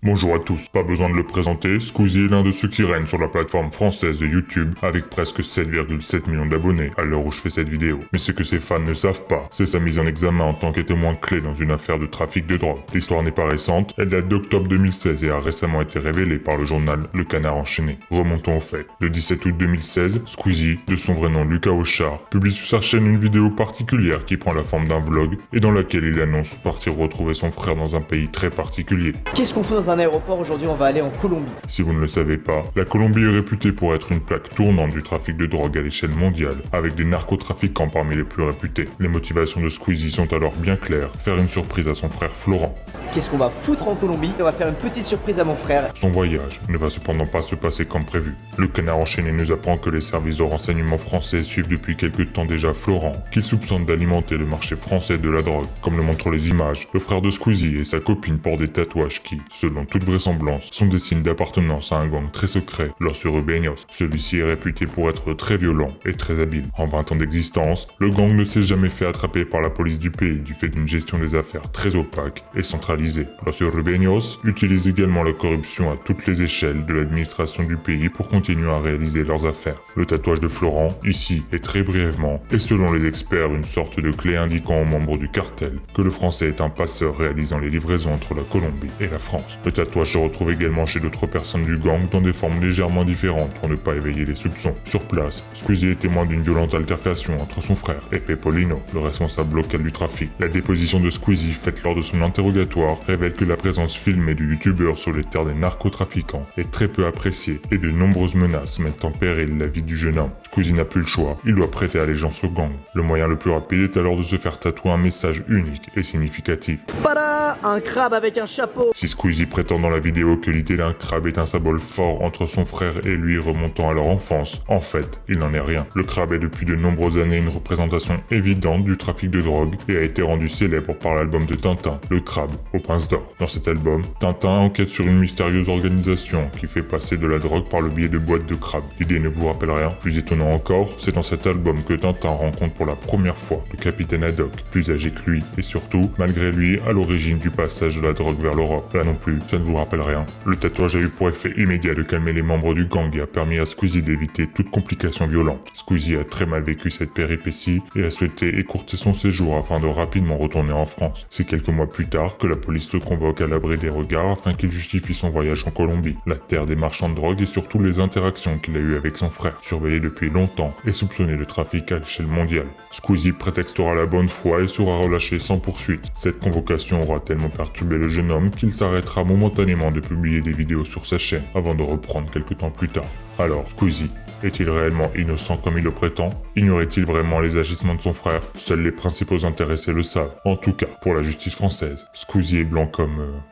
Bonjour à tous, pas besoin de le présenter, Squeezie est l'un de ceux qui règnent sur la plateforme française de YouTube avec presque 7,7 millions d'abonnés à l'heure où je fais cette vidéo. Mais ce que ses fans ne savent pas, c'est sa mise en examen en tant que témoin clé dans une affaire de trafic de drogue. L'histoire n'est pas récente, elle date d'octobre 2016 et a récemment été révélée par le journal Le Canard Enchaîné. Remontons aux faits. Le 17 août 2016, Squeezie, de son vrai nom Lucas Auchard, publie sur sa chaîne une vidéo particulière qui prend la forme d'un vlog et dans laquelle il annonce partir retrouver son frère dans un pays très particulier. Qu'est-ce qu'on fait dans un aéroport aujourd'hui? On va aller en Colombie. Si vous ne le savez pas, la Colombie est réputée pour être une plaque tournante du trafic de drogue à l'échelle mondiale, avec des narcotrafiquants parmi les plus réputés. Les motivations de Squeezie sont alors bien claires, faire une surprise à son frère Florent. Qu'est-ce qu'on va foutre en Colombie? On va faire une petite surprise à mon frère. Son voyage ne va cependant pas se passer comme prévu. Le Canard Enchaîné nous apprend que les services de renseignement français suivent depuis quelque temps déjà Florent, qu'il soupçonne d'alimenter le marché français de la drogue. Comme le montrent les images, le frère de Squeezie et sa copine portent des tatouages qui, selon toute vraisemblance, sont des signes d'appartenance à un gang très secret, Los Urbeños. Celui-ci est réputé pour être très violent et très habile. En 20 ans d'existence, le gang ne s'est jamais fait attraper par la police du pays du fait d'une gestion des affaires très opaque et centralisée. Los Urbeños utilisent également la corruption à toutes les échelles de l'administration du pays pour continuer à réaliser leurs affaires. Le tatouage de Florent, ici et très brièvement, est selon les experts une sorte de clé indiquant aux membres du cartel que le français est un passeur réalisant les livraisons entre la Colombie et la France. Le tatouage se retrouve également chez d'autres personnes du gang dans des formes légèrement différentes pour ne pas éveiller les soupçons. Sur place, Squeezie est témoin d'une violente altercation entre son frère et Pepolino, le responsable local du trafic. La déposition de Squeezie faite lors de son interrogatoire révèle que la présence filmée du youtubeur sur les terres des narcotrafiquants est très peu appréciée et de nombreuses menaces mettent en péril la vie du jeune homme. Squeezie n'a plus le choix, il doit prêter allégeance au gang. Le moyen le plus rapide est alors de se faire tatouer un message unique et significatif. Pada! Un crabe avec un chapeau. Si Squeezie prétend dans la vidéo que l'idée d'un crabe est un symbole fort entre son frère et lui remontant à leur enfance, en fait, il n'en est rien. Le crabe est depuis de nombreuses années une représentation évidente du trafic de drogue et a été rendu célèbre par l'album de Tintin, Le Crabe, aux pinces d'or. Dans cet album, Tintin enquête sur une mystérieuse organisation qui fait passer de la drogue par le biais de boîtes de crabes. L'idée ne vous rappelle rien? Plus étonnant encore, c'est dans cet album que Tintin rencontre pour la première fois le capitaine Haddock, plus âgé que lui, et surtout, malgré lui, à l'origine du passage de la drogue vers l'Europe. Là non plus, ça ne vous rappelle rien. Le tatouage a eu pour effet immédiat de calmer les membres du gang et a permis à Squeezie d'éviter toute complication violente. Squeezie a très mal vécu cette péripétie et a souhaité écourter son séjour afin de rapidement retourner en France. C'est quelques mois plus tard que la police le convoque à l'abri des regards afin qu'il justifie son voyage en Colombie, la terre des marchands de drogue et surtout les interactions qu'il a eues avec son frère, surveillé depuis longtemps et soupçonné de trafic à l'échelle mondiale. Squeezie prétextera la bonne foi et sera relâché sans poursuite. Cette convocation aura tellement perturbé le jeune homme qu'il s'arrêtera momentanément de publier des vidéos sur sa chaîne avant de reprendre quelques temps plus tard. Alors, Squeezie est-il réellement innocent comme il le prétend? Ignorait-il vraiment les agissements de son frère? Seuls les principaux intéressés le savent. En tout cas, pour la justice française, Squeezie est blanc comme...